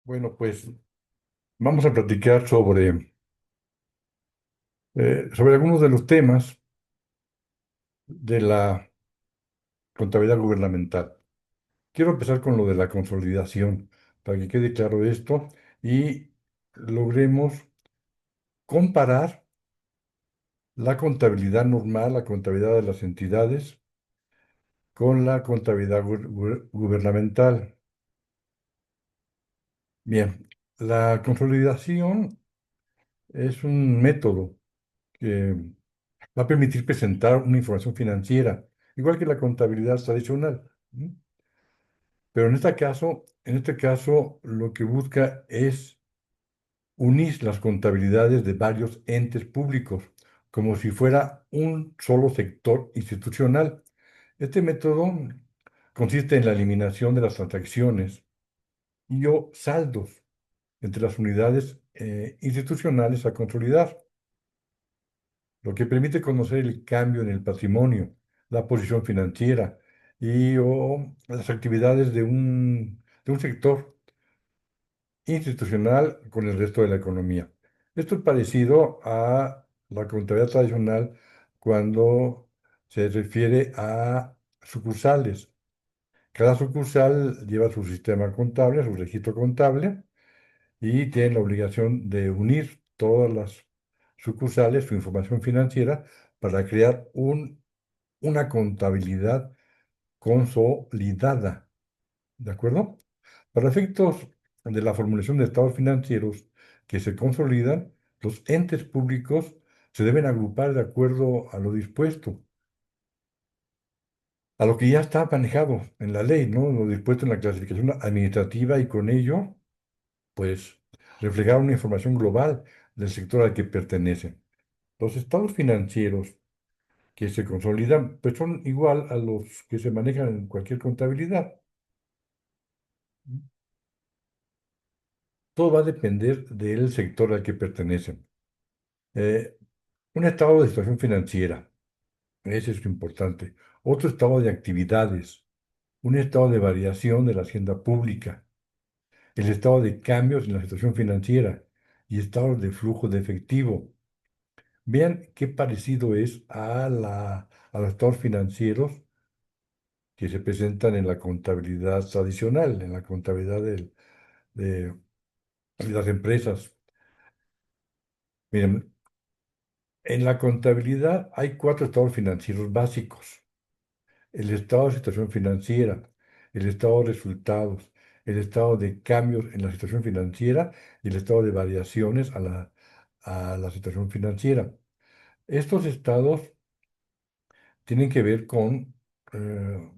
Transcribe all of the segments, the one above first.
Bueno, pues vamos a platicar sobre algunos de los temas de la contabilidad gubernamental. Quiero empezar con lo de la consolidación, para que quede claro esto y logremos comparar la contabilidad normal, la contabilidad de las entidades, con la contabilidad gubernamental. Bien, la consolidación es un método que va a permitir presentar una información financiera, igual que la contabilidad tradicional. ¿M? Pero en este caso, lo que busca es unir las contabilidades de varios entes públicos, como si fuera un solo sector institucional. Este método consiste en la eliminación de las transacciones y o saldos entre las unidades institucionales a consolidar, lo que permite conocer el cambio en el patrimonio, la posición financiera y o las actividades de un sector institucional con el resto de la economía. Esto es parecido a la contabilidad tradicional cuando se refiere a sucursales. Cada sucursal lleva su sistema contable, su registro contable, y tiene la obligación de unir todas las sucursales, su información financiera, para crear una contabilidad consolidada. ¿De acuerdo? Para efectos de la formulación de estados financieros que se consolidan, los entes públicos se deben agrupar de acuerdo a lo dispuesto, a lo que ya está manejado en la ley, ¿no? Lo dispuesto en la clasificación administrativa y con ello, pues, reflejar una información global del sector al que pertenecen. Los estados financieros que se consolidan, pues son igual a los que se manejan en cualquier contabilidad. Todo va a depender del sector al que pertenecen. Eh, un estado de situación financiera, ese es lo importante. Otro estado de actividades, un estado de variación de la hacienda pública, el estado de cambios en la situación financiera y estados de flujo de efectivo. Vean qué parecido es a los estados financieros que se presentan en la contabilidad tradicional, en la contabilidad de las empresas. Miren, en la contabilidad hay cuatro estados financieros básicos: el estado de situación financiera, el estado de resultados, el estado de cambios en la situación financiera y el estado de variaciones a la situación financiera. Estos estados tienen que ver eh,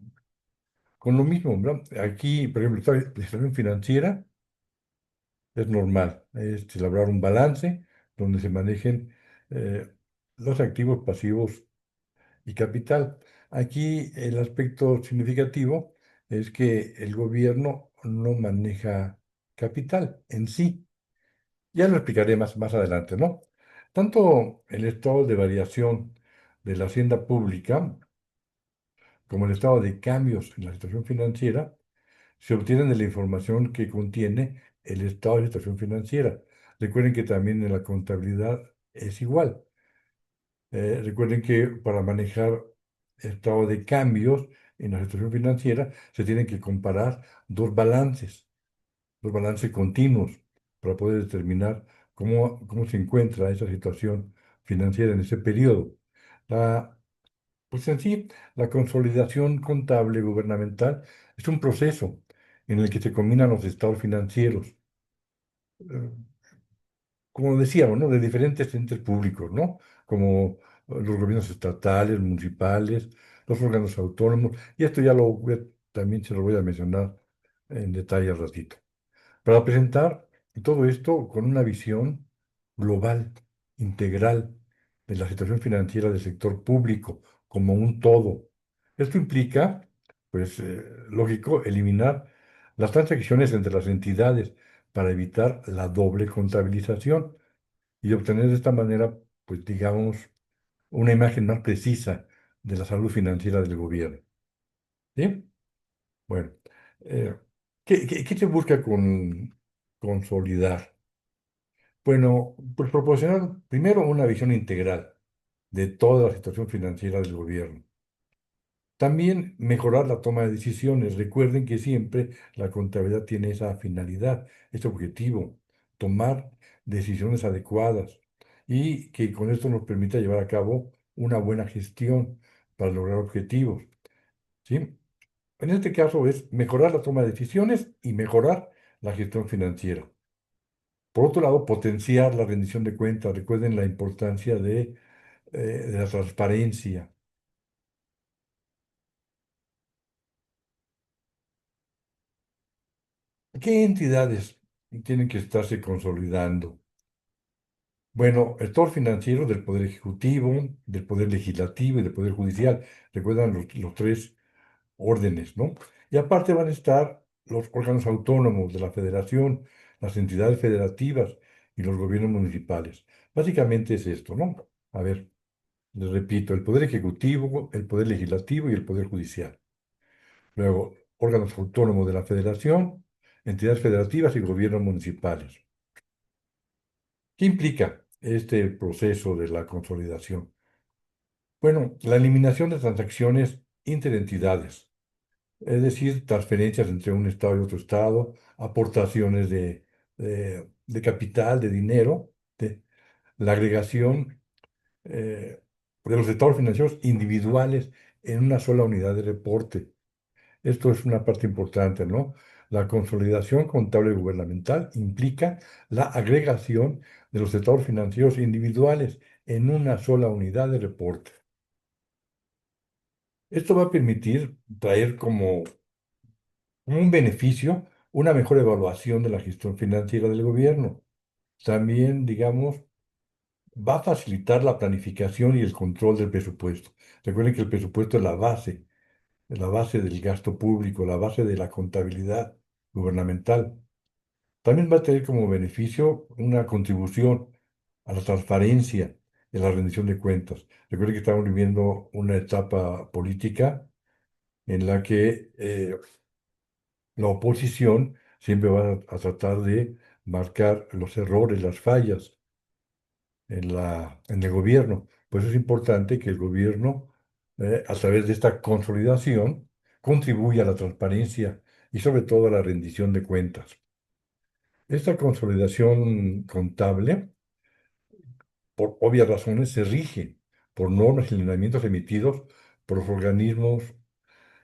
con lo mismo, ¿verdad? Aquí, por ejemplo, el estado de situación financiera es normal, es elaborar un balance donde se manejen eh, los activos, pasivos y capital. Aquí el aspecto significativo es que el gobierno no maneja capital en sí. Ya lo explicaré más adelante, ¿no? Tanto el estado de variación de la hacienda pública como el estado de cambios en la situación financiera se obtienen de la información que contiene el estado de situación financiera. Recuerden que también en la contabilidad es igual. Recuerden que para manejar estado de cambios en la situación financiera se tienen que comparar dos balances continuos, para poder determinar cómo se encuentra esa situación financiera en ese periodo. La, pues en sí, la consolidación contable gubernamental es un proceso en el que se combinan los estados financieros, eh, como decíamos, ¿no? De diferentes entes públicos, ¿no? Como los gobiernos estatales, municipales, los órganos autónomos, y esto también se lo voy a mencionar en detalle al ratito. Para presentar todo esto con una visión global, integral, de la situación financiera del sector público como un todo. Esto implica, pues, lógico, eliminar las transacciones entre las entidades para evitar la doble contabilización y obtener de esta manera, pues, digamos, una imagen más precisa de la salud financiera del gobierno. ¿Sí? Bueno, eh, ¿qué se busca consolidar? Bueno, pues proporcionar primero una visión integral de toda la situación financiera del gobierno. También mejorar la toma de decisiones. Recuerden que siempre la contabilidad tiene esa finalidad, ese objetivo, tomar decisiones adecuadas y que con esto nos permita llevar a cabo una buena gestión para lograr objetivos, ¿sí? En este caso es mejorar la toma de decisiones y mejorar la gestión financiera. Por otro lado, potenciar la rendición de cuentas. Recuerden la importancia de la transparencia. ¿Qué entidades tienen que estarse consolidando? Bueno, el sector financiero del Poder Ejecutivo, del Poder Legislativo y del Poder Judicial. Recuerdan los tres órdenes, ¿no? Y aparte van a estar los órganos autónomos de la Federación, las entidades federativas y los gobiernos municipales. Básicamente es esto, ¿no? A ver, les repito, el Poder Ejecutivo, el Poder Legislativo y el Poder Judicial. Luego, órganos autónomos de la Federación, entidades federativas y gobiernos municipales. ¿Qué implica este proceso de la consolidación? Bueno, la eliminación de transacciones interentidades, es decir, transferencias entre un estado y otro estado, aportaciones de capital, de dinero, la agregación de los estados financieros individuales en una sola unidad de reporte. Esto es una parte importante, ¿no? La consolidación contable gubernamental implica la agregación de los estados financieros individuales en una sola unidad de reporte. Esto va a permitir traer como un beneficio una mejor evaluación de la gestión financiera del gobierno. También, digamos, va a facilitar la planificación y el control del presupuesto. Recuerden que el presupuesto es la base del gasto público, la base de la contabilidad gubernamental. También va a tener como beneficio una contribución a la transparencia de la rendición de cuentas. Recuerden que estamos viviendo una etapa política en la que la oposición siempre va a tratar de marcar los errores, las fallas en el gobierno. Por eso es importante que el gobierno, a través de esta consolidación, contribuya a la transparencia y sobre todo a la rendición de cuentas. Esta consolidación contable, por obvias razones, se rige por normas y lineamientos emitidos por los organismos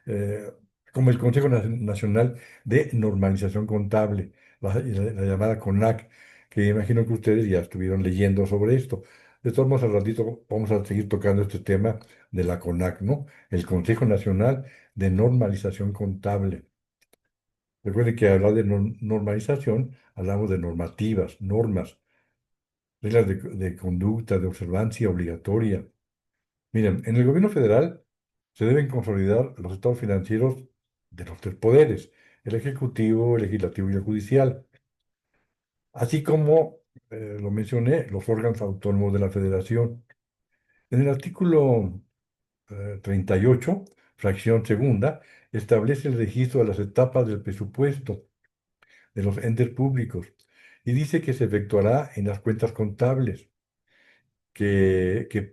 eh, como el Consejo Nacional de Normalización Contable, la llamada CONAC, que imagino que ustedes ya estuvieron leyendo sobre esto. De todos modos, al ratito vamos a seguir tocando este tema de la CONAC, ¿no? El Consejo Nacional de Normalización Contable. Recuerden que hablar de normalización, hablamos de normativas, normas, reglas de conducta, de observancia obligatoria. Miren, en el gobierno federal se deben consolidar los estados financieros de los tres poderes, el ejecutivo, el legislativo y el judicial, así como, lo mencioné, los órganos autónomos de la federación. En el artículo 38, fracción segunda, establece el registro de las etapas del presupuesto de los entes públicos y dice que se efectuará en las cuentas contables,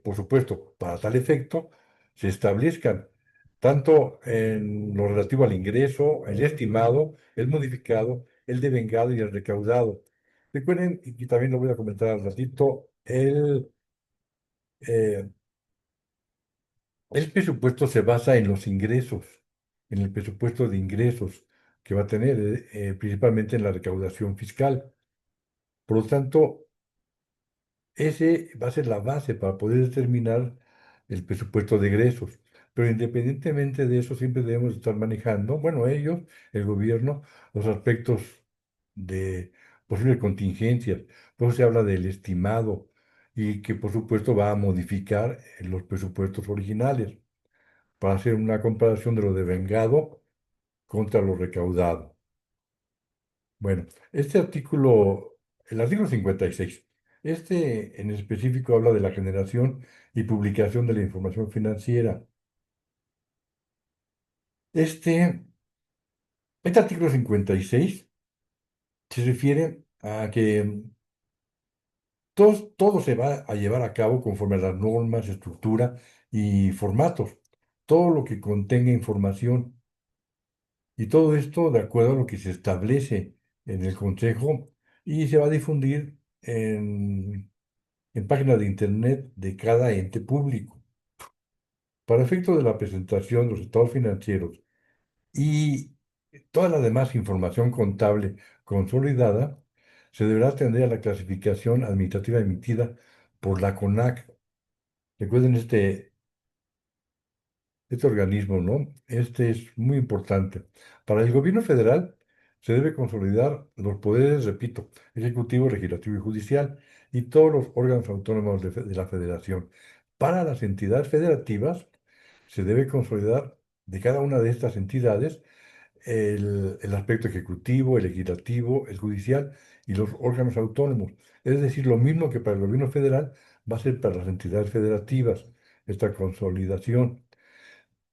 por supuesto, para tal efecto, se establezcan tanto en lo relativo al ingreso, el estimado, el modificado, el devengado y el recaudado. Recuerden, y también lo voy a comentar al ratito, eh, el presupuesto se basa en los ingresos, en el presupuesto de ingresos que va a tener, principalmente en la recaudación fiscal. Por lo tanto, ese va a ser la base para poder determinar el presupuesto de egresos. Pero independientemente de eso, siempre debemos estar manejando, bueno, ellos, el gobierno, los aspectos de posibles contingencias. Por eso se habla del estimado y que por supuesto va a modificar los presupuestos originales para hacer una comparación de lo devengado contra lo recaudado. Bueno, este artículo, el artículo 56, este en específico habla de la generación y publicación de la información financiera. Este, este artículo 56 Se refiere a que todo se va a llevar a cabo conforme a las normas, estructura y formatos. Todo lo que contenga información. Y todo esto de acuerdo a lo que se establece en el Consejo y se va a difundir en páginas de Internet de cada ente público. Para efecto de la presentación de los estados financieros y toda la demás información contable consolidada, se deberá atender a la clasificación administrativa emitida por la CONAC. Recuerden este organismo, ¿no? Este es muy importante. Para el gobierno federal se debe consolidar los poderes, repito, ejecutivo, legislativo y judicial, y todos los órganos autónomos de la federación. Para las entidades federativas se debe consolidar de cada una de estas entidades el aspecto ejecutivo, el legislativo, el judicial y los órganos autónomos. Es decir, lo mismo que para el gobierno federal va a ser para las entidades federativas, esta consolidación.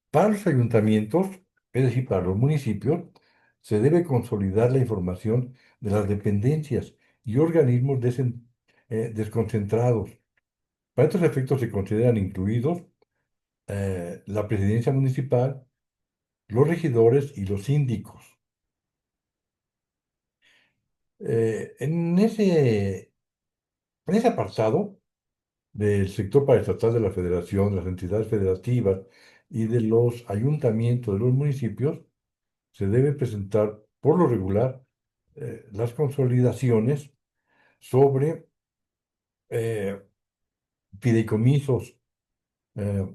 Para los ayuntamientos, es decir, para los municipios, se debe consolidar la información de las dependencias y organismos desconcentrados. Para estos efectos se consideran incluidos la presidencia municipal, los regidores y los síndicos. En ese apartado del sector paraestatal de la federación, de las entidades federativas y de los ayuntamientos de los municipios, se debe presentar por lo regular las consolidaciones sobre eh, fideicomisos, eh,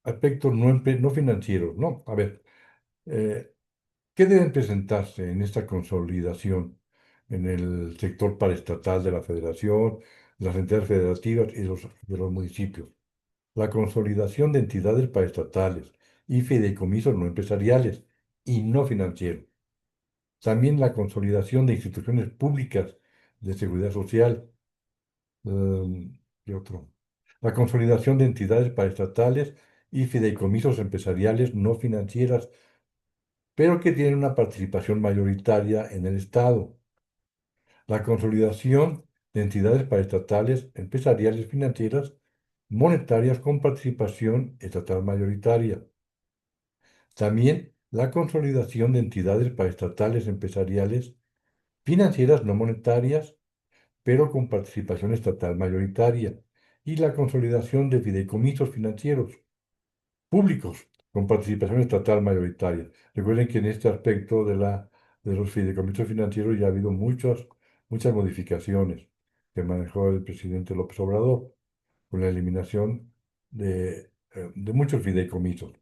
aspectos no financieros, ¿no? A ver, eh, ¿qué deben presentarse en esta consolidación en el sector paraestatal de la federación, las entidades federativas y de los municipios? La consolidación de entidades paraestatales y fideicomisos no empresariales y no financieros. También la consolidación de instituciones públicas de seguridad social. ¿Qué otro? La consolidación de entidades paraestatales y fideicomisos empresariales no financieras, pero que tienen una participación mayoritaria en el Estado. La consolidación de entidades paraestatales, empresariales, financieras, monetarias con participación estatal mayoritaria. También la consolidación de entidades paraestatales, empresariales, financieras no monetarias, pero con participación estatal mayoritaria, y la consolidación de fideicomisos financieros públicos con participación estatal mayoritaria. Recuerden que en este aspecto de los fideicomisos financieros ya ha habido muchas modificaciones que manejó el presidente López Obrador con la eliminación de muchos fideicomisos.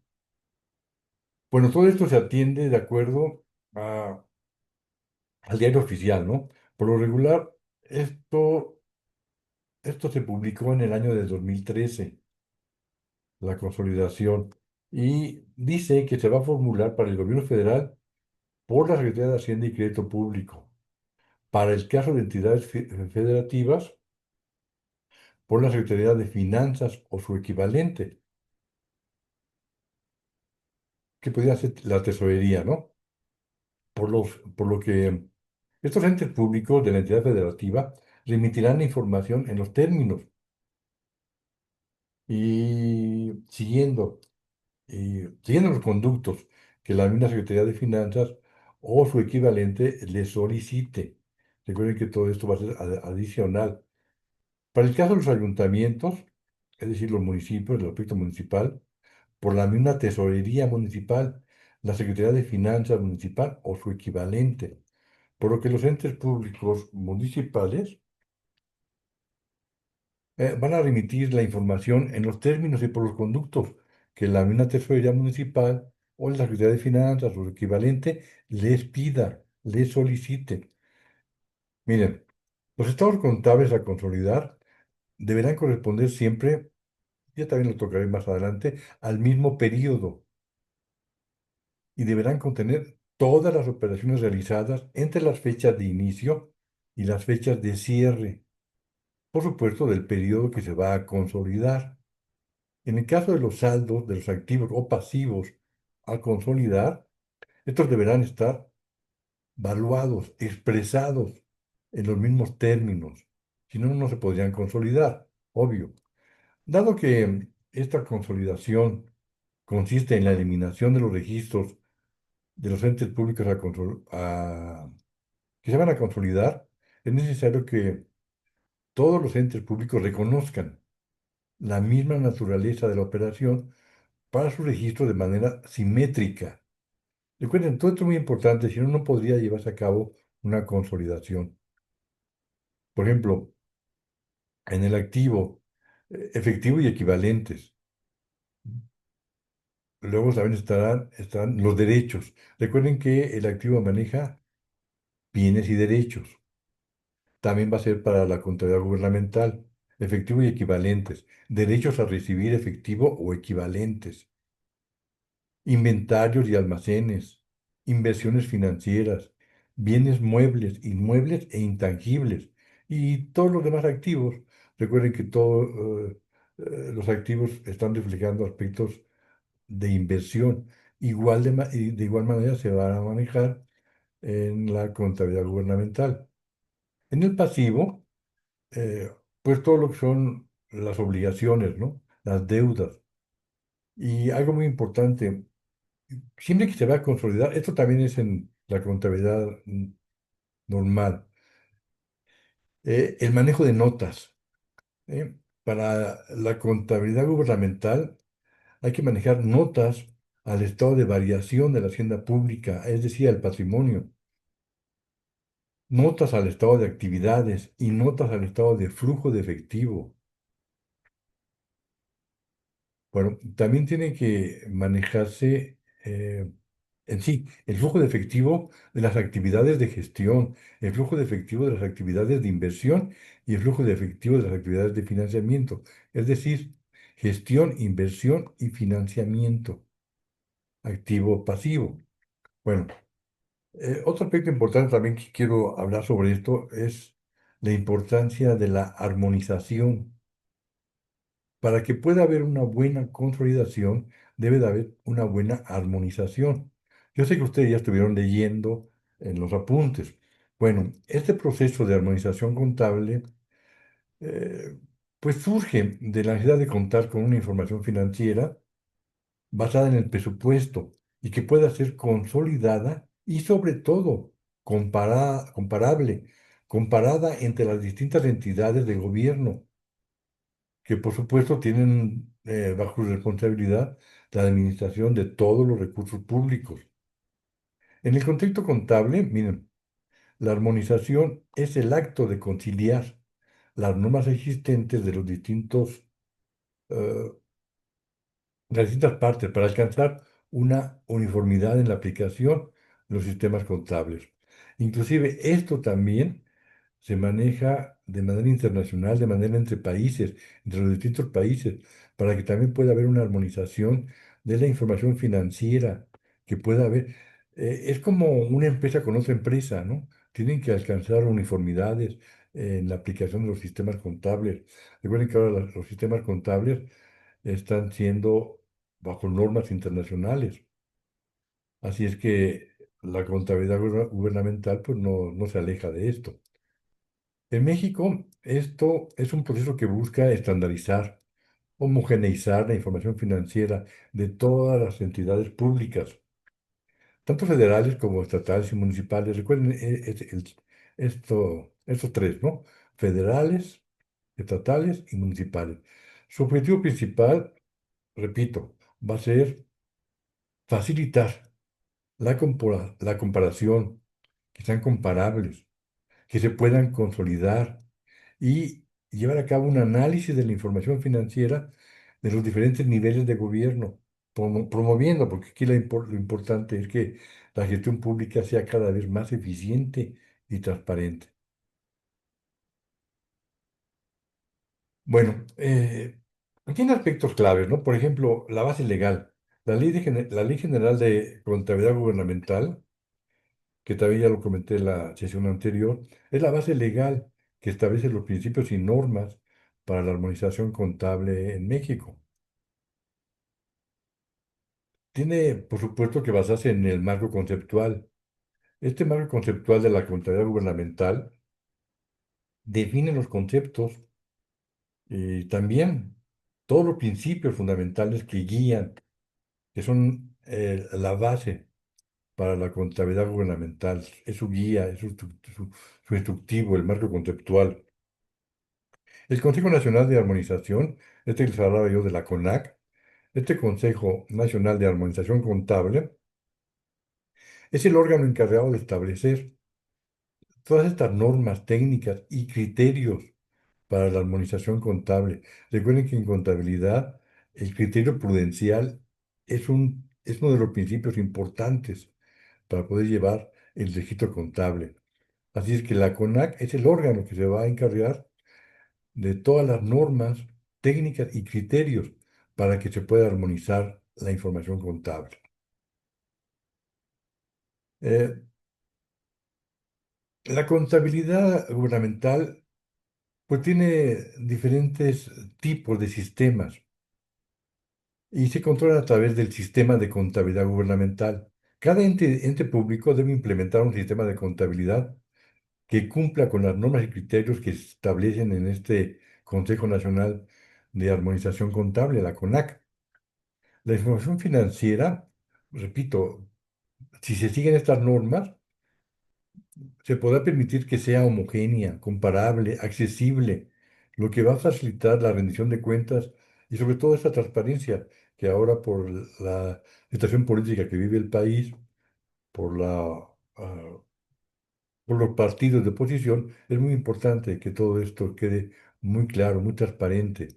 Bueno, todo esto se atiende de acuerdo al diario oficial, ¿no? Por lo regular, esto se publicó en el año de 2013, la consolidación, y dice que se va a formular para el gobierno federal por la Secretaría de Hacienda y Crédito Público. Para el caso de entidades federativas, por la Secretaría de Finanzas o su equivalente, que podría ser la tesorería, ¿no? Por lo que estos entes públicos de la entidad federativa remitirán la información en los términos y siguiendo los conductos que la misma Secretaría de Finanzas o su equivalente le solicite. Recuerden que todo esto va a ser adicional. Para el caso de los ayuntamientos, es decir, los municipios, el aspecto municipal, por la misma tesorería municipal, la Secretaría de Finanzas municipal o su equivalente. Por lo que los entes públicos municipales van a remitir la información en los términos y por los conductos que la misma tesorería municipal o la Secretaría de Finanzas o su equivalente les pida, les solicite. Miren, los estados contables a consolidar deberán corresponder siempre, ya también lo tocaré más adelante, al mismo periodo y deberán contener todas las operaciones realizadas entre las fechas de inicio y las fechas de cierre, por supuesto, del periodo que se va a consolidar. En el caso de los saldos de los activos o pasivos a consolidar, estos deberán estar valuados, expresados en los mismos términos, si no, no se podrían consolidar, obvio. Dado que esta consolidación consiste en la eliminación de los registros de los entes públicos que se van a consolidar, es necesario que todos los entes públicos reconozcan la misma naturaleza de la operación para su registro de manera simétrica. Recuerden, todo esto es muy importante, si no, no podría llevarse a cabo una consolidación. Por ejemplo, en el activo, efectivo y equivalentes. Luego también están los derechos. Recuerden que el activo maneja bienes y derechos. También va a ser para la contabilidad gubernamental, efectivo y equivalentes. Derechos a recibir efectivo o equivalentes. Inventarios y almacenes. Inversiones financieras. Bienes muebles, inmuebles e intangibles. Y todos los demás activos. Recuerden que todos los activos están reflejando aspectos de inversión. Y de igual manera se van a manejar en la contabilidad gubernamental. En el pasivo, eh, pues todo lo que son las obligaciones, ¿no? Las deudas. Y algo muy importante, siempre que se va a consolidar, esto también es en la contabilidad normal, el manejo de notas. ¿Eh? Para la contabilidad gubernamental hay que manejar notas al estado de variación de la hacienda pública, es decir, al patrimonio, notas al estado de actividades y notas al estado de flujo de efectivo. Bueno, también tiene que manejarse en sí el flujo de efectivo de las actividades de gestión, el flujo de efectivo de las actividades de inversión y el flujo de efectivo de las actividades de financiamiento. Es decir, gestión, inversión y financiamiento, activo, pasivo. Bueno, otro aspecto importante también que quiero hablar sobre esto es la importancia de la armonización. Para que pueda haber una buena consolidación, debe de haber una buena armonización. Yo sé que ustedes ya estuvieron leyendo en los apuntes. Bueno, este proceso de armonización contable, eh, pues surge de la necesidad de contar con una información financiera basada en el presupuesto y que pueda ser consolidada y sobre todo comparada entre las distintas entidades de gobierno que por supuesto tienen bajo su responsabilidad la administración de todos los recursos públicos. En el contexto contable, miren, la armonización es el acto de conciliar las normas existentes de los eh, de las distintas partes para alcanzar una uniformidad en la aplicación de los sistemas contables. Inclusive esto también se maneja de manera internacional, de manera entre países, entre los distintos países, para que también pueda haber una armonización de la información financiera, que pueda haber. Es como una empresa con otra empresa, ¿no? Tienen que alcanzar uniformidades en la aplicación de los sistemas contables. Recuerden que ahora los sistemas contables están siendo bajo normas internacionales. Así es que la contabilidad gubernamental pues no se aleja de esto. En México, esto es un proceso que busca estandarizar, homogeneizar la información financiera de todas las entidades públicas, tanto federales como estatales y municipales. Recuerden estos tres, ¿no? Federales, estatales y municipales. Su objetivo principal, repito, va a ser facilitar la comparación, que sean comparables, que se puedan consolidar y llevar a cabo un análisis de la información financiera de los diferentes niveles de gobierno, promoviendo, porque aquí lo importante es que la gestión pública sea cada vez más eficiente y transparente. Bueno, tiene aspectos claves, ¿no? Por ejemplo, la base legal. La Ley General de Contabilidad Gubernamental, que también ya lo comenté en la sesión anterior, es la base legal que establece los principios y normas para la armonización contable en México. Tiene, por supuesto, que basarse en el marco conceptual. Este marco conceptual de la contabilidad gubernamental define los conceptos y también todos los principios fundamentales que guían, que son la base para la contabilidad gubernamental. Es su guía, es su instructivo, el marco conceptual. El Consejo Nacional de Armonización, este que les hablaba yo de la CONAC, este Consejo Nacional de Armonización Contable, es el órgano encargado de establecer todas estas normas técnicas y criterios para la armonización contable. Recuerden que en contabilidad el criterio prudencial es uno de los principios importantes para poder llevar el registro contable. Así es que la CONAC es el órgano que se va a encargar de todas las normas técnicas y criterios para que se pueda armonizar la información contable. Eh, la contabilidad gubernamental pues tiene diferentes tipos de sistemas y se controla a través del sistema de contabilidad gubernamental. Cada ente público debe implementar un sistema de contabilidad que cumpla con las normas y criterios que se establecen en este Consejo Nacional de Armonización Contable, la CONAC. La información financiera, repito, si se siguen estas normas, se podrá permitir que sea homogénea, comparable, accesible, lo que va a facilitar la rendición de cuentas y sobre todo esa transparencia que ahora por la situación política que vive el país, por ah, por los partidos de oposición, es muy importante que todo esto quede muy claro, muy transparente,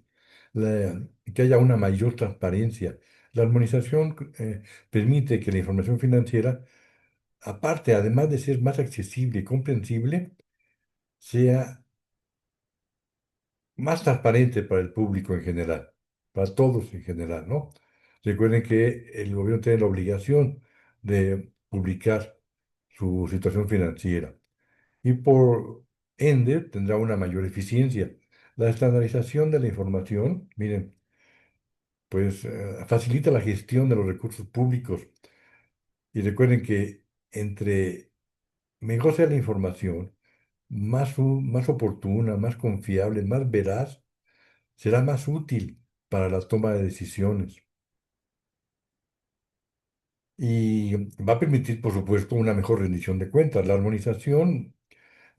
que haya una mayor transparencia. La armonización permite que la información financiera, aparte, además de ser más accesible y comprensible, sea más transparente para el público en general, para todos en general, ¿no? Recuerden que el gobierno tiene la obligación de publicar su situación financiera y por ende tendrá una mayor eficiencia. La estandarización de la información, miren, pues facilita la gestión de los recursos públicos y recuerden que entre mejor sea la información, más oportuna, más confiable, más veraz, será más útil para la toma de decisiones. Y va a permitir, por supuesto, una mejor rendición de cuentas. La armonización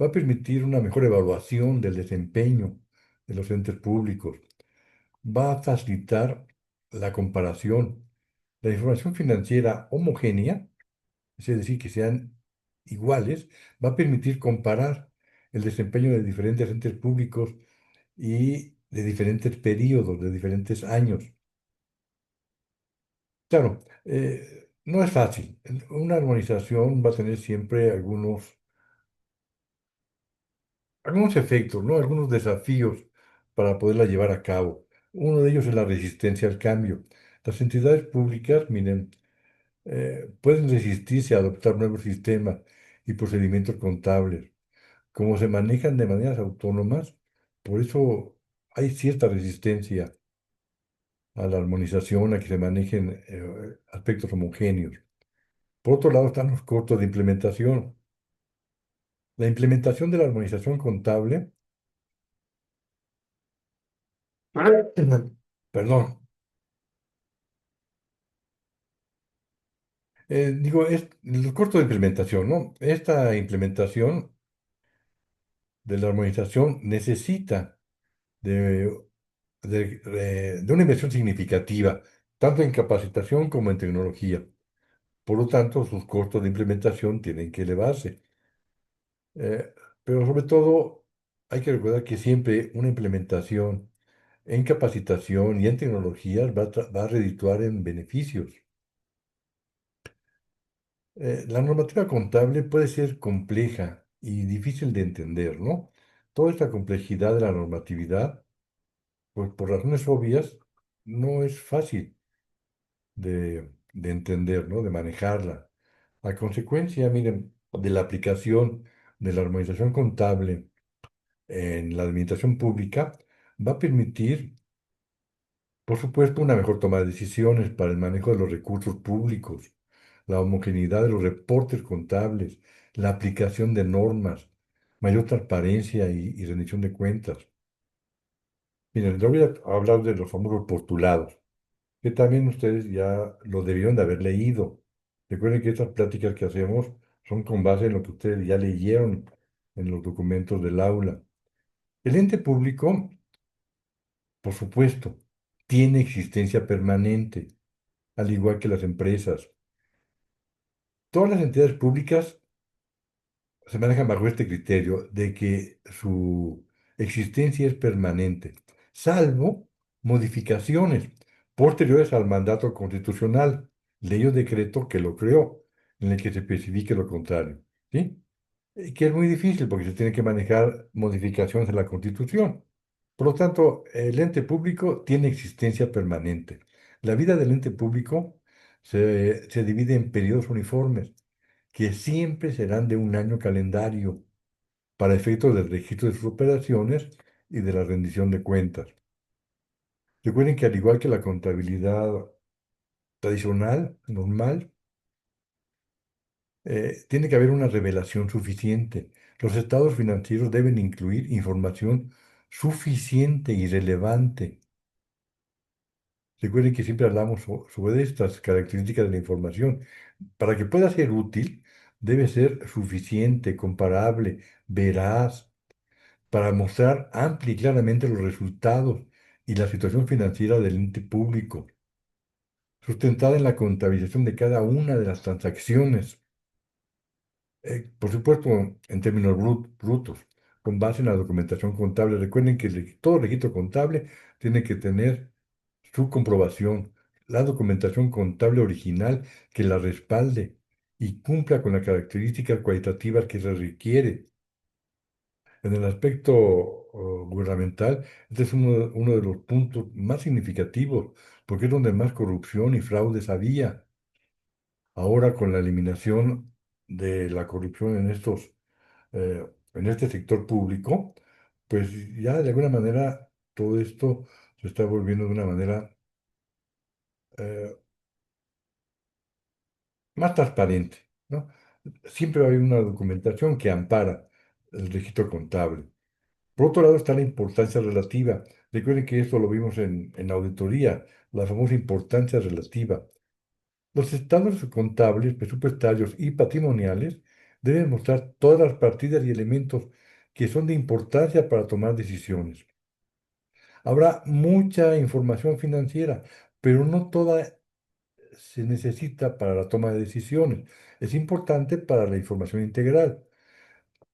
va a permitir una mejor evaluación del desempeño de los entes públicos. Va a facilitar la comparación. La información financiera homogénea, es decir, que sean iguales, va a permitir comparar el desempeño de diferentes entes públicos y de diferentes periodos, de diferentes años. Claro, no es fácil. Una armonización va a tener siempre algunos efectos, ¿no? Algunos desafíos para poderla llevar a cabo. Uno de ellos es la resistencia al cambio. Las entidades públicas, miren, pueden resistirse a adoptar nuevos sistemas y procedimientos contables. Como se manejan de maneras autónomas, por eso hay cierta resistencia a la armonización, a que se manejen aspectos homogéneos. Por otro lado están los costos de implementación. La implementación de la armonización contable, perdón, digo, es los costos de implementación, ¿no? Esta implementación de la armonización necesita de, de una inversión significativa, tanto en capacitación como en tecnología. Por lo tanto, sus costos de implementación tienen que elevarse. Eh, pero sobre todo, hay que recordar que siempre una implementación en capacitación y en tecnologías va a redituar en beneficios. La normativa contable puede ser compleja y difícil de entender, ¿no? Toda esta complejidad de la normatividad, pues por razones obvias, no es fácil de entender, ¿no? De manejarla. A consecuencia, miren, de la aplicación de la armonización contable en la administración pública, va a permitir, por supuesto, una mejor toma de decisiones para el manejo de los recursos públicos, la homogeneidad de los reportes contables, la aplicación de normas. mayor transparencia y rendición de cuentas. Miren, le voy a hablar de los famosos postulados, que también ustedes ya lo debieron de haber leído. Recuerden que estas pláticas que hacemos son con base en lo que ustedes ya leyeron en los documentos del aula. El ente público, por supuesto, tiene existencia permanente, al igual que las empresas. Todas las entidades públicas se manejan bajo este criterio de que su existencia es permanente, salvo modificaciones posteriores al mandato constitucional, ley o decreto que lo creó, en el que se especifique lo contrario, ¿sí? Que es muy difícil porque se tiene que manejar modificaciones de la Constitución. Por lo tanto, el ente público tiene existencia permanente. La vida del ente público se divide en periodos uniformes que siempre serán de un año calendario para efectos del registro de sus operaciones y de la rendición de cuentas. Recuerden que al igual que la contabilidad tradicional, normal, tiene que haber una revelación suficiente. Los estados financieros deben incluir información suficiente y relevante. Recuerden que siempre hablamos sobre estas características de la información. Para que pueda ser útil, debe ser suficiente, comparable, veraz, para mostrar amplia y claramente los resultados y la situación financiera del ente público, sustentada en la contabilización de cada una de las transacciones, por supuesto en términos brutos, con base en la documentación contable. Recuerden que todo registro contable tiene que tener su comprobación, la documentación contable original que la respalde y cumpla con las características cualitativas que se requiere. En el aspecto gubernamental, este es uno de los puntos más significativos, porque es donde más corrupción y fraudes había. Ahora, con la eliminación de la corrupción en este sector público, pues ya de alguna manera todo esto se está volviendo de una manera eh, más transparente, ¿no? Siempre hay una documentación que ampara el registro contable. Por otro lado está la importancia relativa. Recuerden que esto lo vimos en auditoría, la famosa importancia relativa. Los estados contables, presupuestarios y patrimoniales deben mostrar todas las partidas y elementos que son de importancia para tomar decisiones. Habrá mucha información financiera, pero no toda se necesita para la toma de decisiones. Es importante para la información integral,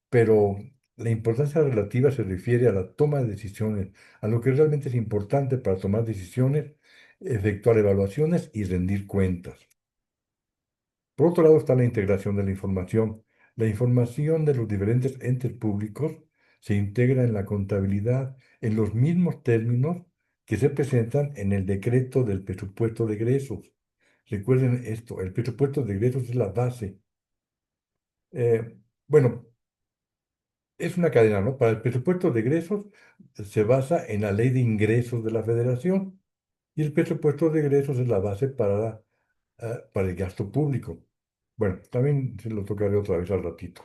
pero la importancia relativa se refiere a la toma de decisiones, a lo que realmente es importante para tomar decisiones, efectuar evaluaciones y rendir cuentas. Por otro lado está la integración de la información. La información de los diferentes entes públicos se integra en la contabilidad en los mismos términos que se presentan en el decreto del presupuesto de egresos. Recuerden esto, el presupuesto de egresos es la base. Bueno, es una cadena, ¿no? Para el presupuesto de egresos se basa en la ley de ingresos de la Federación y el presupuesto de egresos es la base para el gasto público. Bueno, también se lo tocaré otra vez al ratito,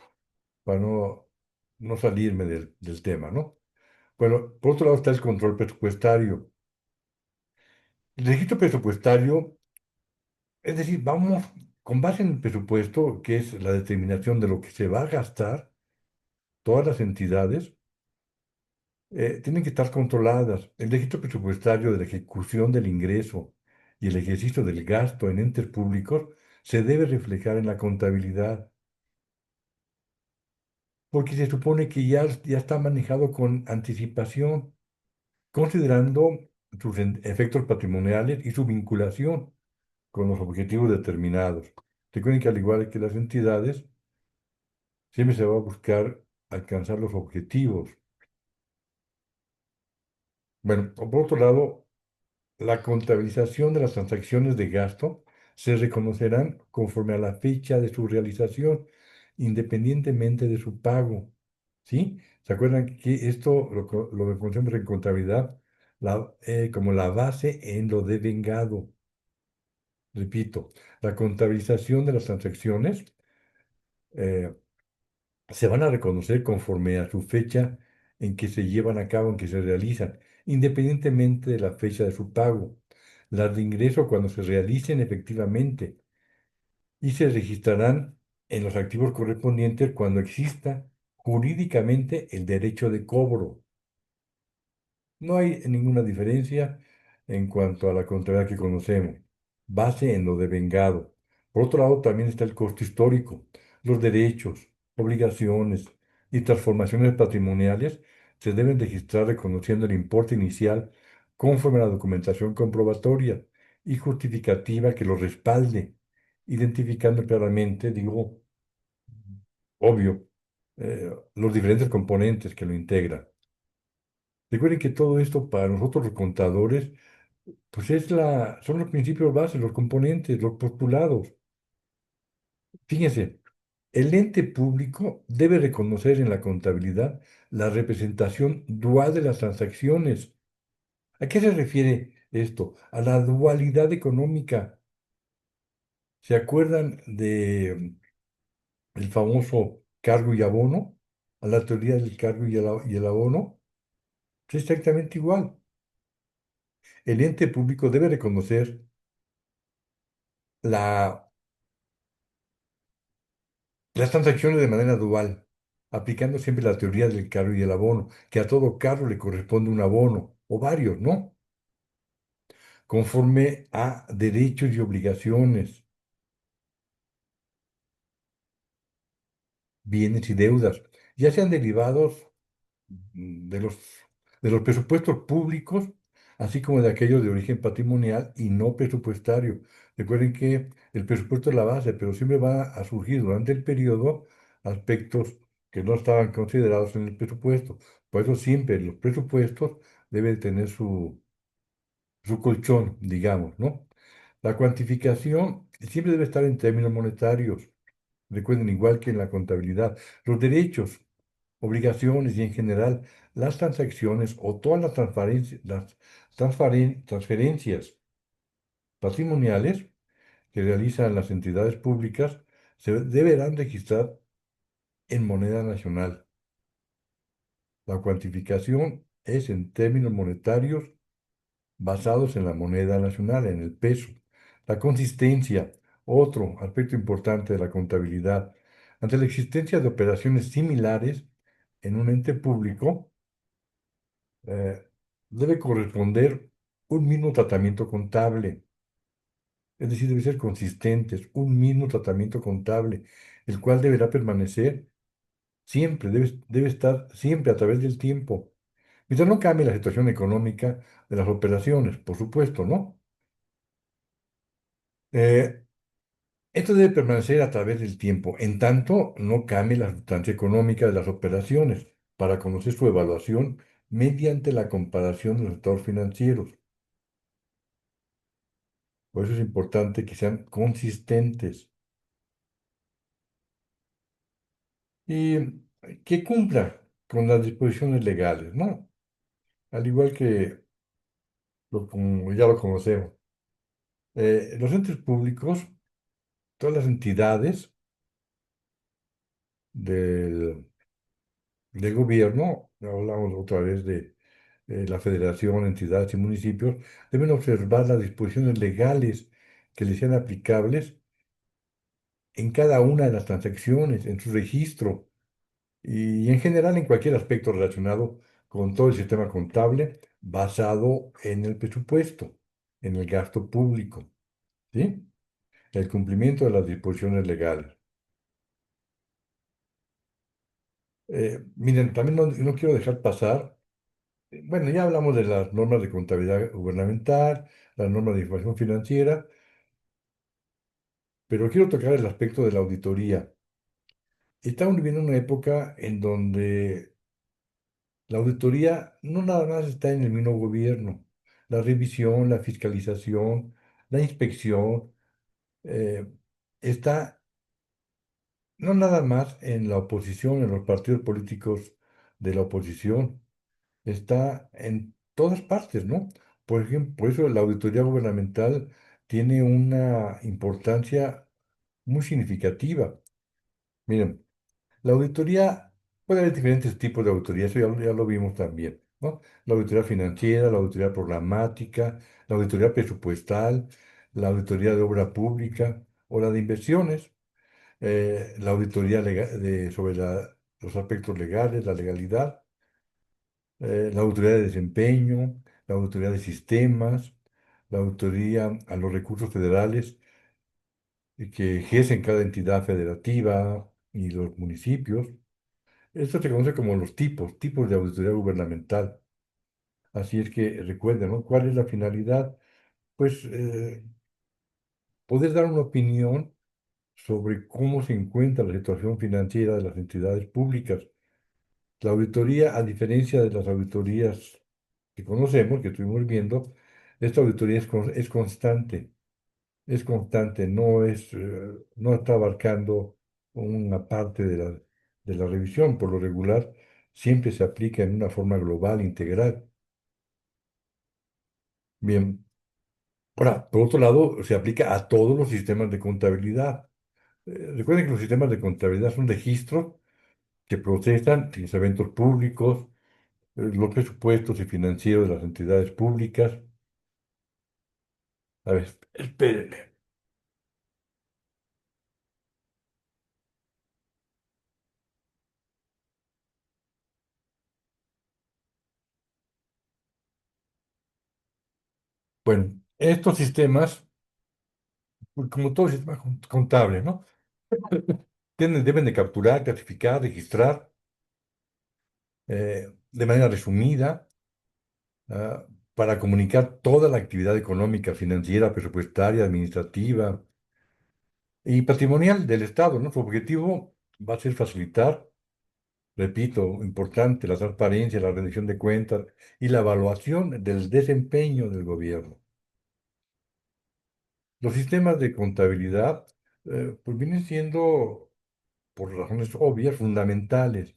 para no salirme del tema, ¿no? Bueno, por otro lado está el control presupuestario. El registro presupuestario, es decir, vamos con base en el presupuesto, que es la determinación de lo que se va a gastar, todas las entidades tienen que estar controladas. El registro presupuestario de la ejecución del ingreso y el ejercicio del gasto en entes públicos se debe reflejar en la contabilidad, porque se supone que ya está manejado con anticipación, considerando sus efectos patrimoniales y su vinculación con los objetivos determinados. Recuerden que al igual que las entidades, siempre se va a buscar alcanzar los objetivos. Bueno, por otro lado, la contabilización de las transacciones de gasto se reconocerán conforme a la fecha de su realización, independientemente de su pago. ¿Sí? ¿Se acuerdan que esto lo conocemos en contabilidad como la base en lo devengado? Repito, la contabilización de las transacciones eh, se van a reconocer conforme a su fecha en que se llevan a cabo, en que se realizan, independientemente de la fecha de su pago. Las de ingreso cuando se realicen efectivamente y se registrarán en los activos correspondientes cuando exista jurídicamente el derecho de cobro. No hay ninguna diferencia en cuanto a la contabilidad que conocemos, base en lo devengado. Por otro lado, también está el costo histórico. Los derechos, obligaciones y transformaciones patrimoniales se deben registrar reconociendo el importe inicial conforme a la documentación comprobatoria y justificativa que lo respalde, identificando claramente, digo, obvio, los diferentes componentes que lo integran. Recuerden que todo esto para nosotros los contadores, pues son los principios básicos, los componentes, los postulados. Fíjense, el ente público debe reconocer en la contabilidad la representación dual de las transacciones. ¿A qué se refiere esto? A la dualidad económica. ¿Se acuerdan de el famoso cargo y abono? A la teoría del cargo y el abono. Es exactamente igual. El ente público debe reconocer la las transacciones de manera dual, aplicando siempre la teoría del carro y el abono, que a todo carro le corresponde un abono, o varios, ¿no? Conforme a derechos y obligaciones, bienes y deudas, ya sean derivados de los presupuestos públicos, así como de aquellos de origen patrimonial y no presupuestario. Recuerden que el presupuesto es la base, pero siempre va a surgir durante el periodo aspectos que no estaban considerados en el presupuesto. Por eso siempre los presupuestos deben tener su colchón, digamos, ¿no? La cuantificación siempre debe estar en términos monetarios. Recuerden, igual que en la contabilidad, los derechos, obligaciones y en general las transacciones o todas las transferencias patrimoniales que realizan las entidades públicas se deberán registrar en moneda nacional. La cuantificación es en términos monetarios basados en la moneda nacional, en el peso. La consistencia, otro aspecto importante de la contabilidad. Ante la existencia de operaciones similares en un ente público, eh, debe corresponder un mismo tratamiento contable, es decir, debe ser consistentes, un mismo tratamiento contable, el cual deberá permanecer siempre, debe estar siempre a través del tiempo. Mientras no cambie la situación económica de las operaciones, por supuesto, ¿no? Eh, Esto debe permanecer a través del tiempo, en tanto no cambie la sustancia económica de las operaciones, para conocer su evaluación mediante la comparación de los estados financieros. Por eso es importante que sean consistentes y que cumplan con las disposiciones legales, ¿no? Al igual que como ya lo conocemos. Los entes públicos, todas las entidades del, del gobierno, hablamos otra vez de la federación, entidades y municipios, deben observar las disposiciones legales que les sean aplicables en cada una de las transacciones, en su registro y en general en cualquier aspecto relacionado con todo el sistema contable basado en el presupuesto, en el gasto público, ¿sí? El cumplimiento de las disposiciones legales. Miren, también no quiero dejar pasar, bueno, ya hablamos de las normas de contabilidad gubernamental, las normas de información financiera, pero quiero tocar el aspecto de la auditoría. Estamos viviendo una época en donde la auditoría no nada más está en el mismo gobierno. La revisión, la fiscalización, la inspección, eh, está no nada más en la oposición, en los partidos políticos de la oposición, está en todas partes, ¿no? Por ejemplo, por eso la auditoría gubernamental tiene una importancia muy significativa. Miren. La auditoría, puede haber diferentes tipos de auditoría, eso ya lo vimos también, ¿no? La auditoría financiera, la auditoría programática, la auditoría presupuestal, la auditoría de obra pública o la de inversiones, la auditoría sobre los aspectos legales, la legalidad, la auditoría de desempeño, la auditoría de sistemas, la auditoría a los recursos federales que ejercen cada entidad federativa y los municipios. Esto se conoce como los tipos de auditoría gubernamental. Así es que recuerden, ¿no? ¿Cuál es la finalidad? Pues poder dar una opinión sobre cómo se encuentra la situación financiera de las entidades públicas. La auditoría, a diferencia de las auditorías que conocemos, que estuvimos viendo, esta auditoría es constante, no está abarcando una parte de la revisión. Por lo regular, siempre se aplica en una forma global, integral. Bien, ahora, por otro lado, se aplica a todos los sistemas de contabilidad. Recuerden que los sistemas de contabilidad son registros que procesan los eventos públicos, los presupuestos y financieros de las entidades públicas. A ver, espérenme. Bueno, estos sistemas, pues, como todo sistema contable, ¿no? Deben de capturar, clasificar, registrar de manera resumida, ah, para comunicar toda la actividad económica, financiera, presupuestaria, administrativa y patrimonial del Estado, ¿no? Su objetivo va a ser facilitar, repito, importante, la transparencia, la rendición de cuentas y la evaluación del desempeño del gobierno. Los sistemas de contabilidad, pues vienen siendo, por razones obvias, fundamentales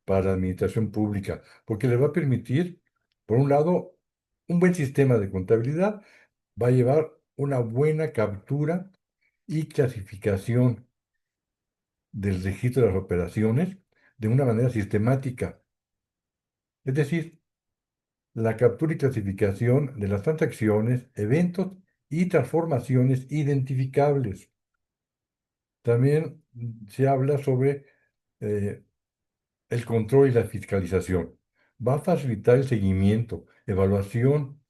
para la administración pública, porque le va a permitir, por un lado, un buen sistema de contabilidad va a llevar una buena captura y clasificación del registro de las operaciones de una manera sistemática. Es decir, la captura y clasificación de las transacciones, eventos y transformaciones identificables. También se habla sobre eh, el control y la fiscalización. Va a facilitar el seguimiento, evaluación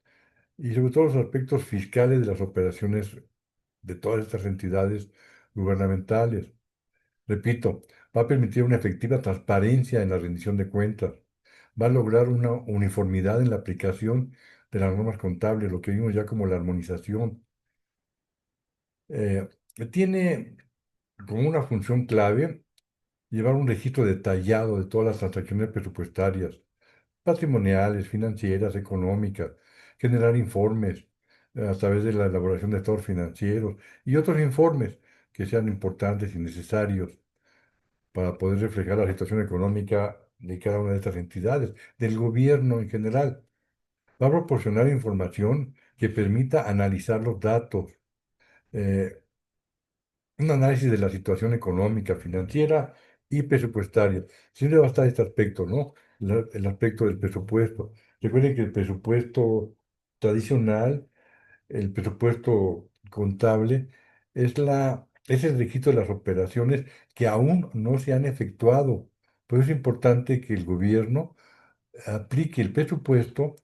y sobre todo los aspectos fiscales de las operaciones de todas estas entidades gubernamentales. Repito, va a permitir una efectiva transparencia en la rendición de cuentas. Va a lograr una uniformidad en la aplicación de las normas contables, lo que vimos ya como la armonización. Eh, Tiene como una función clave llevar un registro detallado de todas las transacciones presupuestarias, patrimoniales, financieras, económicas, generar informes a través de la elaboración de estados financieros y otros informes que sean importantes y necesarios para poder reflejar la situación económica de cada una de estas entidades, del gobierno en general. Va a proporcionar información que permita analizar los datos, eh, un análisis de la situación económica, financiera y presupuestaria. Siempre va a estar este aspecto, ¿no? El aspecto del presupuesto. Recuerden que el presupuesto tradicional, el presupuesto contable, es el registro de las operaciones que aún no se han efectuado. Por eso es importante que el gobierno aplique el presupuesto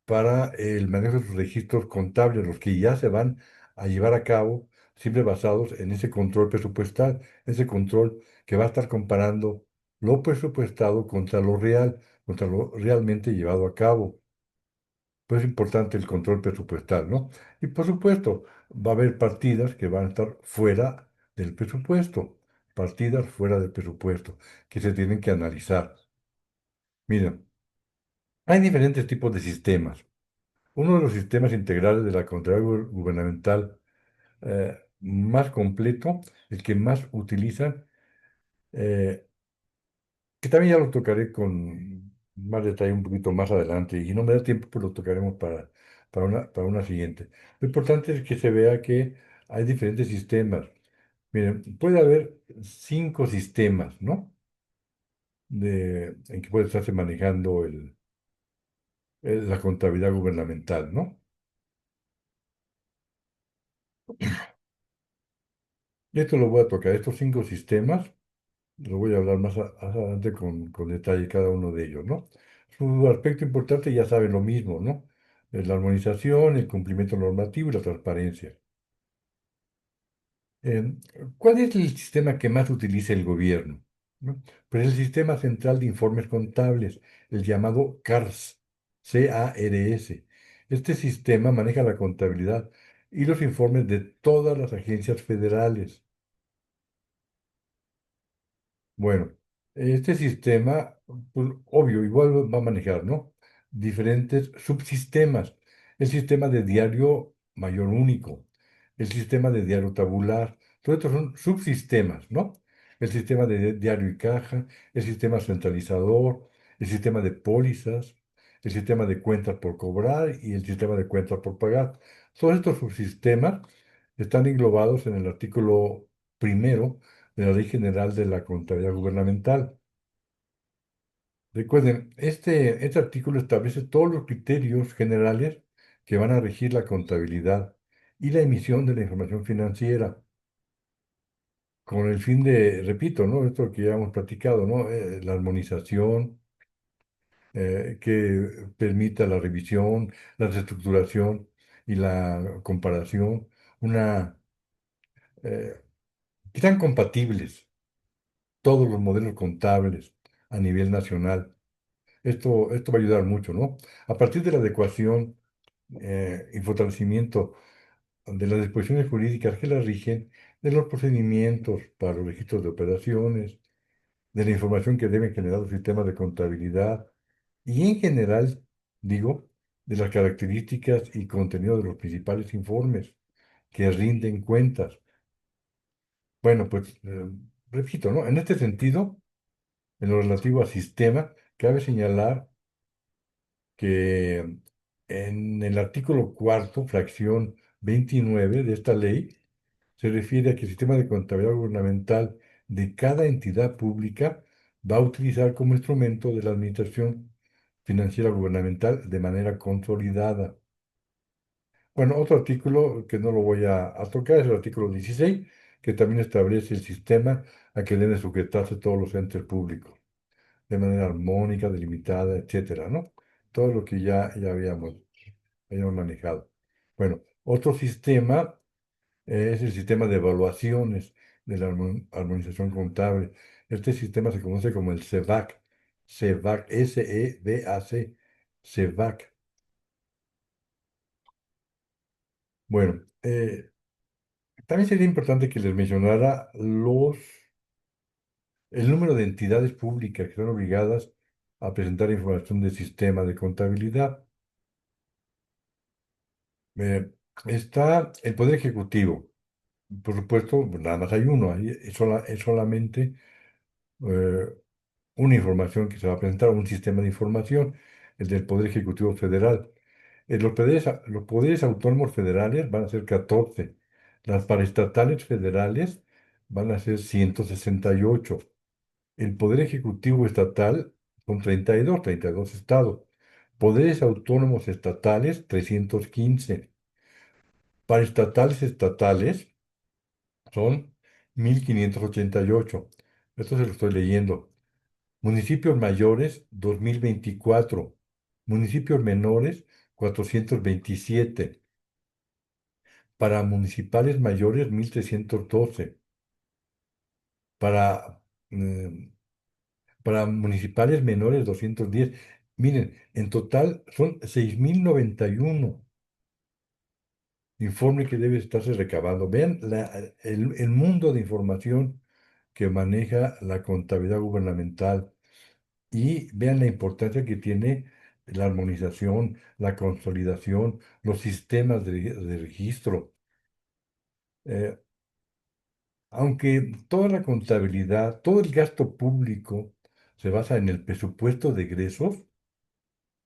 para el manejo de sus registros contables, los que ya se van a llevar a cabo, siempre basados en ese control presupuestal, ese control que va a estar comparando lo presupuestado contra lo real, contra lo realmente llevado a cabo. Pues es importante el control presupuestal, ¿no? Y por supuesto, va a haber partidas que van a estar fuera del presupuesto, partidas fuera del presupuesto, que se tienen que analizar. Miren, hay diferentes tipos de sistemas. Uno de los sistemas integrales de la Contraloría Gubernamental más completo, el que más utilizan, eh, que también ya lo tocaré con más detalle un poquito más adelante, y no me da tiempo, pues lo tocaremos para una siguiente. Lo importante es que se vea que hay diferentes sistemas. Miren, puede haber 5 sistemas, ¿no? En que puede estarse manejando la contabilidad gubernamental, ¿no? Y esto lo voy a tocar, estos 5 sistemas, lo voy a hablar más adelante con detalle cada uno de ellos, ¿no? Su aspecto importante ya sabe lo mismo, ¿no? La armonización, el cumplimiento normativo y la transparencia. Eh, ¿Cuál es el sistema que más utiliza el gobierno? ¿No? Pues el Sistema Central de Informes Contables, el llamado CARS, CARS. Este sistema maneja la contabilidad y los informes de todas las agencias federales. Bueno, este sistema, pues, obvio, igual va a manejar, ¿no? Diferentes subsistemas. El sistema de diario mayor único, el sistema de diario tabular, todos estos son subsistemas, ¿no? El sistema de diario y caja, el sistema centralizador, el sistema de pólizas, el sistema de cuentas por cobrar y el sistema de cuentas por pagar. Todos estos subsistemas están englobados en el artículo primero de la Ley General de la Contabilidad Gubernamental. Recuerden, este artículo establece todos los criterios generales que van a regir la contabilidad y la emisión de la información financiera, con el fin de, repito, ¿no? Esto que ya hemos platicado, ¿no? La armonización, que permita la revisión, la reestructuración y la comparación, eh, que sean compatibles todos los modelos contables a nivel nacional. Esto va a ayudar mucho, ¿no? A partir de la adecuación y fortalecimiento de las disposiciones jurídicas que la rigen, de los procedimientos para los registros de operaciones, de la información que deben generar los sistemas de contabilidad y en general, digo, de las características y contenido de los principales informes que rinden cuentas. Bueno, pues repito, ¿no? En este sentido, en lo relativo al sistema, cabe señalar que en el artículo cuarto, fracción 29 de esta ley, se refiere a que el sistema de contabilidad gubernamental de cada entidad pública va a utilizar como instrumento de la administración financiera gubernamental de manera consolidada. Bueno, otro artículo que no lo voy a tocar es el artículo 16, que también establece el sistema a que deben sujetarse todos los entes públicos, de manera armónica, delimitada, etcétera, ¿no? Todo lo que ya habíamos manejado. Bueno, otro sistema es el sistema de evaluaciones de la armonización contable. Este sistema se conoce como el SEVAC, SEVAC, SEVAC, SEVAC. Bueno, también sería importante que les mencionara el número de entidades públicas que están obligadas a presentar información del sistema de contabilidad. Eh, Está el Poder Ejecutivo. Por supuesto, pues, nada más hay uno, ahí es solamente eh, una información que se va a presentar, un sistema de información, el del Poder Ejecutivo Federal. Los poderes autónomos federales van a ser 14, las paraestatales federales van a ser 168, el Poder Ejecutivo Estatal son 32 estados, poderes autónomos estatales 315, paraestatales estatales son 1588. Esto se lo estoy leyendo. Municipios mayores, 2024. Municipios menores, 427. Para municipales mayores, 1312. Para, mm, para municipales menores, 210. Miren, en total son 6091 informe que debe estarse recabando. Vean el mundo de información que maneja la contabilidad gubernamental. Y vean la importancia que tiene la armonización, la consolidación, los sistemas de registro. Eh, Aunque toda la contabilidad, todo el gasto público se basa en el presupuesto de egresos,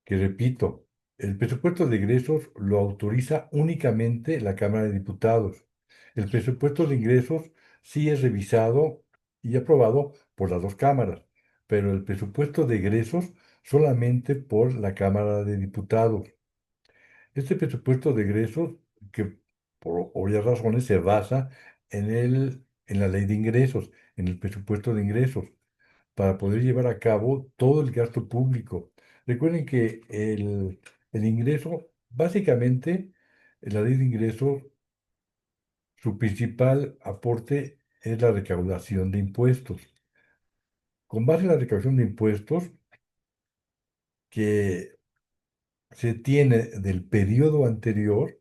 que repito, el presupuesto de egresos lo autoriza únicamente la Cámara de Diputados. El presupuesto de ingresos sí es revisado y aprobado por las dos cámaras, pero el presupuesto de egresos solamente por la Cámara de Diputados. Este presupuesto de egresos, que por obvias razones se basa en la ley de ingresos, en el presupuesto de ingresos, para poder llevar a cabo todo el gasto público. Recuerden que el ingreso, básicamente, en la ley de ingresos, su principal aporte es la recaudación de impuestos. Con base en la recaudación de impuestos que se tiene del periodo anterior,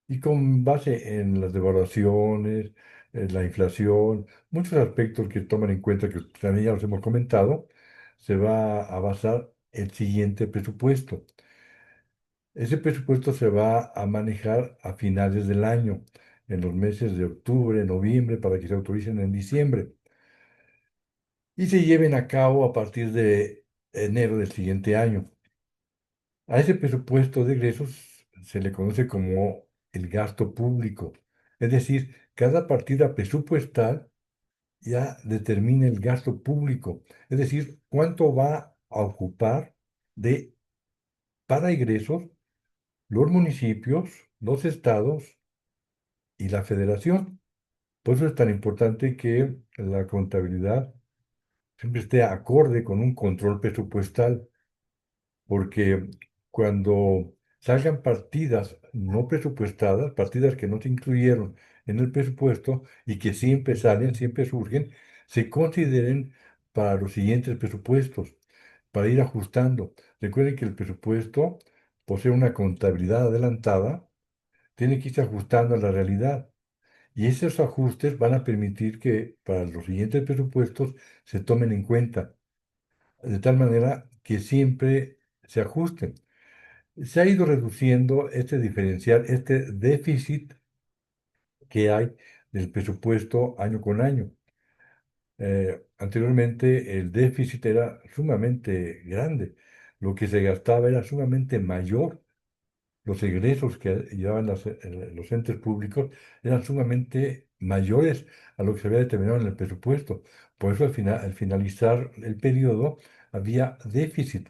y con base en las devaluaciones, la inflación, muchos aspectos que toman en cuenta, que también ya los hemos comentado, se va a basar el siguiente presupuesto. Ese presupuesto se va a manejar a finales del año, en los meses de octubre, noviembre, para que se autoricen en diciembre y se lleven a cabo a partir de enero del siguiente año. A ese presupuesto de egresos se le conoce como el gasto público. Es decir, cada partida presupuestal ya determina el gasto público. Es decir, cuánto va a ocupar de para egresos los municipios, los estados y la federación. Por eso es tan importante que la contabilidad siempre esté acorde con un control presupuestal, porque cuando salgan partidas no presupuestadas, partidas que no se incluyeron en el presupuesto y que siempre salen, siempre surgen, se consideren para los siguientes presupuestos, para ir ajustando. Recuerden que el presupuesto posee una contabilidad adelantada, tiene que irse ajustando a la realidad. Y esos ajustes van a permitir que para los siguientes presupuestos se tomen en cuenta, de tal manera que siempre se ajusten. Se ha ido reduciendo este diferencial, este déficit que hay del presupuesto año con año. Anteriormente el déficit era sumamente grande, lo que se gastaba era sumamente mayor, los egresos que llevaban los entes públicos eran sumamente mayores a lo que se había determinado en el presupuesto. Por eso al finalizar el periodo había déficit.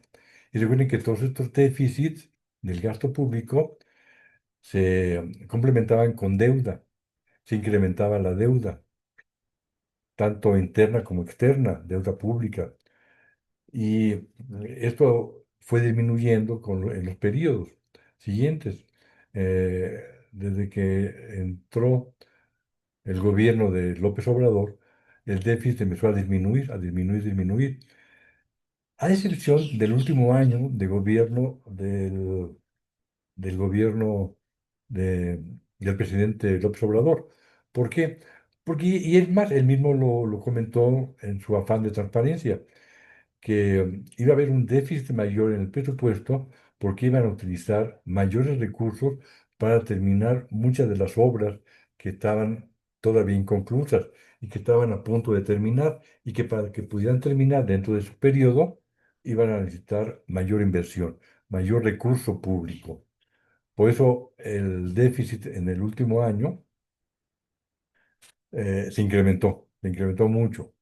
Y recuerden que todos estos déficits del gasto público se complementaban con deuda, se incrementaba la deuda, tanto interna como externa, deuda pública. Y esto fue disminuyendo en los periodos siguientes. Desde que entró el gobierno de López Obrador, el déficit empezó a disminuir, a disminuir, disminuir. A excepción del último año de gobierno del gobierno de- del presidente López Obrador. ¿Por qué? Porque, y es más, él mismo lo comentó en su afán de transparencia, que iba a haber un déficit mayor en el presupuesto porque iban a utilizar mayores recursos para terminar muchas de las obras que estaban todavía inconclusas y que estaban a punto de terminar y que para que pudieran terminar dentro de su periodo iban a necesitar mayor inversión, mayor recurso público. Por eso el déficit en el último año se incrementó mucho.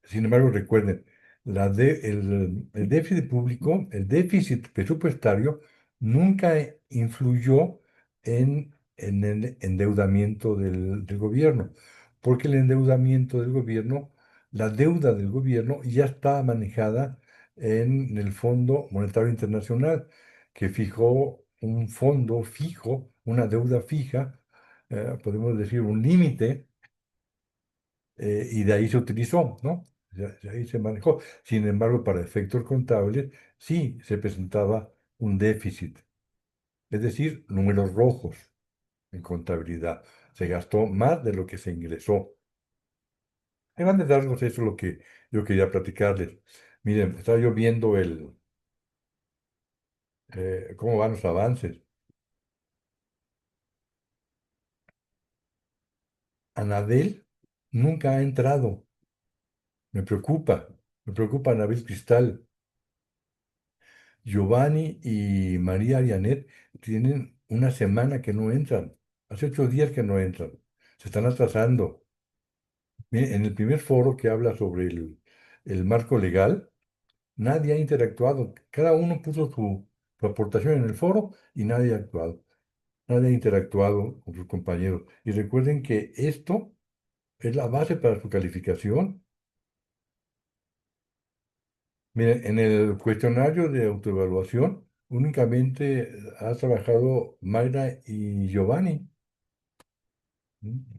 Sin embargo, recuerden, el déficit público, el déficit presupuestario, nunca influyó en el endeudamiento del gobierno, porque el endeudamiento del gobierno, la deuda del gobierno ya está manejada en el Fondo Monetario Internacional, que fijó un fondo fijo, una deuda fija, podemos decir un límite, y de ahí se utilizó, ¿no? De ahí se manejó. Sin embargo, para efectos contables, sí se presentaba un déficit, es decir, números rojos en contabilidad. Se gastó más de lo que se ingresó. En grandes rasgos, eso es lo que yo quería platicarles. Miren, estaba yo viendo cómo van los avances. Anabel nunca ha entrado. Me preocupa, me preocupa Anabel Cristal. Giovanni y María Arianet tienen una semana que no entran, hace 8 días que no entran. se están atrasando. Mire, en el primer foro que habla sobre el marco legal, nadie ha interactuado. Cada uno puso su aportación en el foro y nadie ha actuado. Nadie ha interactuado con sus compañeros. Y recuerden que esto es la base para su calificación. Miren, en el cuestionario de autoevaluación únicamente ha trabajado Mayra y Giovanni. ¿Mm?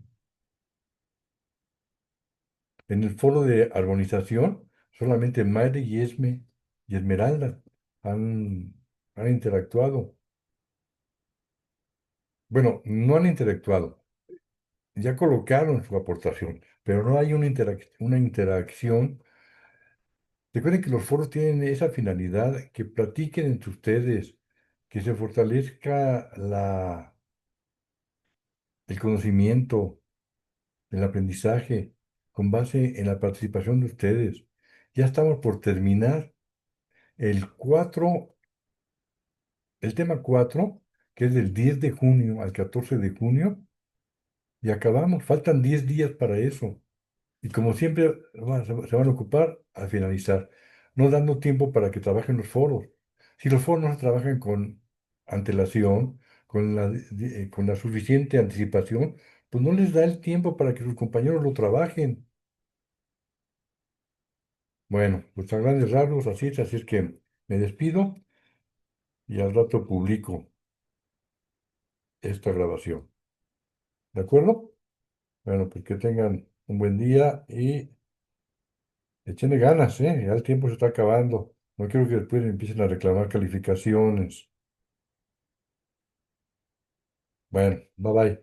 En el foro de armonización, solamente Mayra y Esme y Esmeralda han, han interactuado. Bueno, no han interactuado, ya colocaron su aportación, pero no hay una interacción. Recuerden que los foros tienen esa finalidad, que platiquen entre ustedes, que se fortalezca el conocimiento, el aprendizaje, con base en la participación de ustedes. Ya estamos por terminar el 4, el tema 4, que es del 10 de junio al 14 de junio, y acabamos. Faltan 10 días para eso. Y como siempre, se van a ocupar al finalizar, no dando tiempo para que trabajen los foros. Si los foros no se trabajan con antelación, con la suficiente anticipación, pues no les da el tiempo para que sus compañeros lo trabajen. Bueno, pues a grandes rasgos así es que me despido y al rato publico esta grabación. ¿De acuerdo? Bueno, pues que tengan un buen día y échenle ganas, ¿eh? Ya el tiempo se está acabando. No quiero que después empiecen a reclamar calificaciones. Bueno, bye bye.